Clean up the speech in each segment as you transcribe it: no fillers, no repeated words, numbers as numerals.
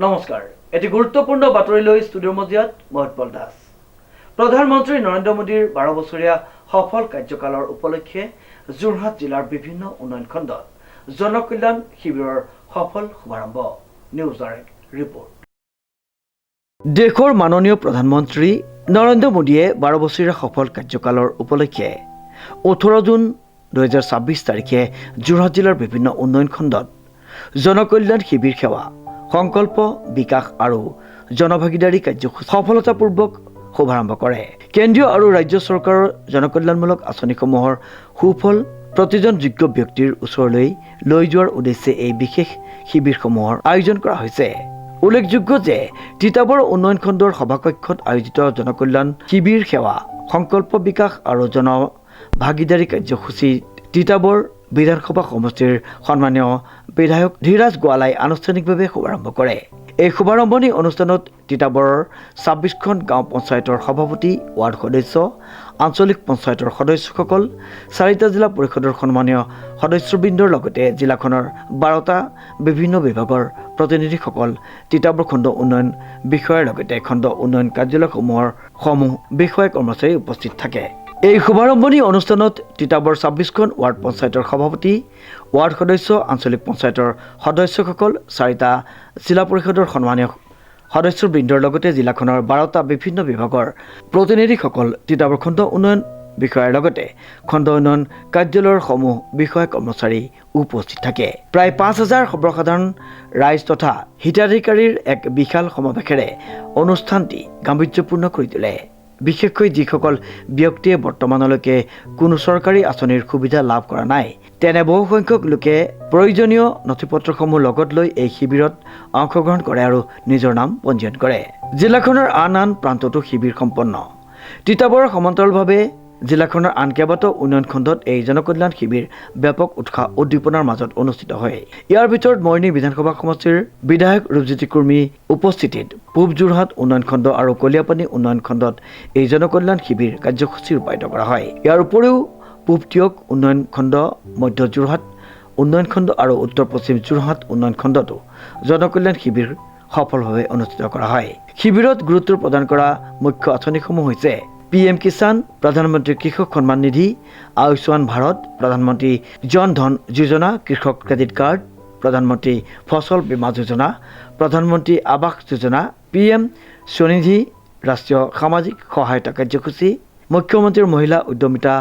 নমস্কাৰ এটি গুৰুত্বপূৰ্ণ বাতৰিলৈ ষ্টুডিঅ'ৰ মজিয়াত মই উৎপল দাস। প্ৰধানমন্ত্ৰী নৰেন্দ্ৰ মোদীৰ 12 বছৰীয়া সফল কাৰ্যকালৰ উপলক্ষে যোৰহাট জিলাৰ বিভিন্ন উন্নয়ন খণ্ডত জনকল্যাণ শিবিৰৰ সফল শুভাৰম্ভ। News direct report. দেশৰ মাননীয় প্ৰধানমন্ত্ৰী নৰেন্দ্ৰ মোদীয়ে 12 বছৰীয়া সফল কাৰ্যকালৰ উপলক্ষে 18 জুন 2026 তাৰিখে যোৰহাট জিলাৰ বিভিন্ন উন্নয়ন খণ্ডত জনকল্যাণ শিবিৰ সেৱা সংকল্প বিকাশ আৰু জনভাগিদাৰী কাৰ্যসূচী সফলতাপূৰ্বক শুভাৰম্ভ কৰে। কেন্দ্ৰীয় আৰু ৰাজ্য চৰকাৰৰ জনকল্যাণমূলক আঁচনিসমূহৰ সুফল প্ৰতিজন যোগ্য ব্যক্তিৰ ওচৰলৈ লৈ যোৱাৰ উদ্দেশ্যে এই বিশেষ শিবিৰসমূহৰ আয়োজন কৰা হৈছে। উল্লেখযোগ্য যে তিতাবৰ উন্নয়ন খণ্ডৰ সভাকক্ষত আয়োজিত জনকল্যাণ শিবিৰ সেৱা সংকল্প বিকাশ আৰু জনভাগিদাৰী কাৰ্যসূচী তিতাবৰ বিধানসভা সমষ্টিৰ সন্মানীয় বিধায়ক ধীৰাজ গোৱালাই আনুষ্ঠানিকভাৱে শুভাৰম্ভ কৰে। এই শুভাৰম্ভণি অনুষ্ঠানত তিতাবৰৰ 26খন গাঁও পঞ্চায়তৰ সভাপতি, ৱাৰ্ড সদস্য, আঞ্চলিক পঞ্চায়তৰ সদস্যসকল, 4টা জিলা পৰিষদৰ সন্মানীয় সদস্যবৃন্দৰ লগতে জিলাখনৰ 12টা বিভিন্ন বিভাগৰ প্ৰতিনিধিসকল, তিতাবৰ খণ্ড উন্নয়ন বিষয়াৰ লগতে খণ্ড উন্নয়ন কাৰ্যালয়সমূহৰ বিষয়া কৰ্মচাৰী উপস্থিত থাকে। এই শুভাৰম্ভণি অনুষ্ঠানত তিতাবৰ 26খন ৱাৰ্ড পঞ্চায়তৰ সভাপতি, ৱাৰ্ড সদস্য, আঞ্চলিক পঞ্চায়তৰ সদস্যসকল, 4টা জিলা পৰিষদৰ সন্মানীয় সদস্যবৃন্দৰ লগতে জিলাখনৰ 12টা বিভিন্ন বিভাগৰ প্ৰতিনিধিসকল, তিতাবৰ খণ্ড উন্নয়ন বিষয়াৰ লগতে খণ্ড উন্নয়ন কাৰ্যালয়ৰ বিষয়া কৰ্মচাৰী উপস্থিত থাকে। প্ৰায় 5,000 সৰ্বসাধাৰণ ৰাইজ তথা হিতাধিকাৰীৰ এক বিশাল সমাৱেশেৰে অনুষ্ঠানটি গাম্ভীৰ্যপূৰ্ণ কৰি তোলে। বিশেষকৈ যিসকল ব্যক্তিয়ে বৰ্তমানলৈকে কোনো চৰকাৰী আঁচনিৰ সুবিধা লাভ কৰা নাই, তেনে বহুসংখ্যক লোকে প্ৰয়োজনীয় নথিপত্ৰসমূহ লগত লৈ এই শিবিৰত অংশগ্ৰহণ কৰে আৰু নিজৰ নাম পঞ্জীয়ন কৰে। জিলাখনৰ আন প্ৰান্ততো শিবিৰ সম্পন্ন। তিতাবৰৰ সমান্তৰালভাৱে জিলাখনৰ আন কেইবাটাও উন্নয়ন খণ্ডত এই জনকল্যাণ শিবিৰ ব্যাপক উৎসাহ উদ্দীপনাৰ মাজত অনুষ্ঠিত হয়। ইয়াৰ ভিতৰত মৰিনী বিধানসভা সমষ্টিৰ বিধায়ক ৰূপজ্যোতি কুৰ্মী উপস্থিতিত পূব যোৰহাট উন্নয়ন খণ্ড আৰু কলিয়াপানী উন্নয়ন খণ্ডত এই জনকল্যাণ শিবিৰ কাৰ্যসূচী ৰূপায়িত কৰা হয়। ইয়াৰ উপৰিও পূব টিয়ক উন্নয়ন খণ্ড, মধ্য যোৰহাট উন্নয়ন খণ্ড আৰু উত্তৰ পশ্চিম যোৰহাট উন্নয়ন খণ্ডতো জনকল্যাণ শিবিৰ সফলভাৱে অনুষ্ঠিত কৰা হয়। শিবিৰত গুৰুত্ব প্ৰদান কৰা মুখ্য আঁচনিসমূহ হৈছে PM কিষাণ, প্ৰধানমন্ত্ৰী কৃষক সন্মান নিধি, আয়ুষ্মান ভাৰত, প্ৰধানমন্ত্ৰী জন ধন যোজনা, কৃষক ক্ৰেডিট কাৰ্ড, প্ৰধানমন্ত্ৰী ফচল বীমা যোজনা, প্ৰধানমন্ত্ৰী আৱাস যোজনা, PM স্বনিধি, ৰাষ্ট্ৰীয় সামাজিক সহায়তা কাৰ্যসূচী, মুখ্যমন্ত্ৰীৰ মহিলা উদ্যমিতা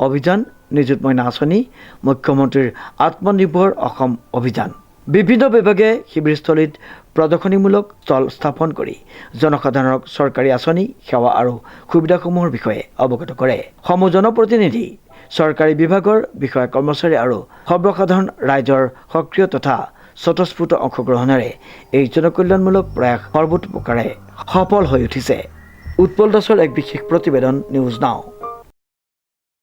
অভিযান, নিযুত মইনা আঁচনি, মুখ্যমন্ত্ৰীৰ আত্মনিৰ্ভৰ অসম অভিযান। বিভিন্ন বিভাগে শিবিৰস্থলীত প্ৰদৰ্শনীমূলক ষ্টল স্থাপন কৰি জনসাধাৰণক চৰকাৰী আঁচনি, সেৱা আৰু সুবিধাসমূহৰ বিষয়ে অৱগত কৰে। সমূহ জনপ্ৰতিনিধি, চৰকাৰী বিভাগৰ বিষয়া কৰ্মচাৰী আৰু সৰ্বসাধাৰণ ৰাইজৰ সক্ৰিয় তথা স্বতঃস্ফূৰ্ত অংশগ্ৰহণেৰে এই জনকল্যাণমূলক প্ৰয়াস সৰ্বতোপ্ৰকাৰে সফল হৈ উঠিছে। উৎপল দাসৰ এক বিশেষ প্ৰতিবেদন, নিউজ নাও।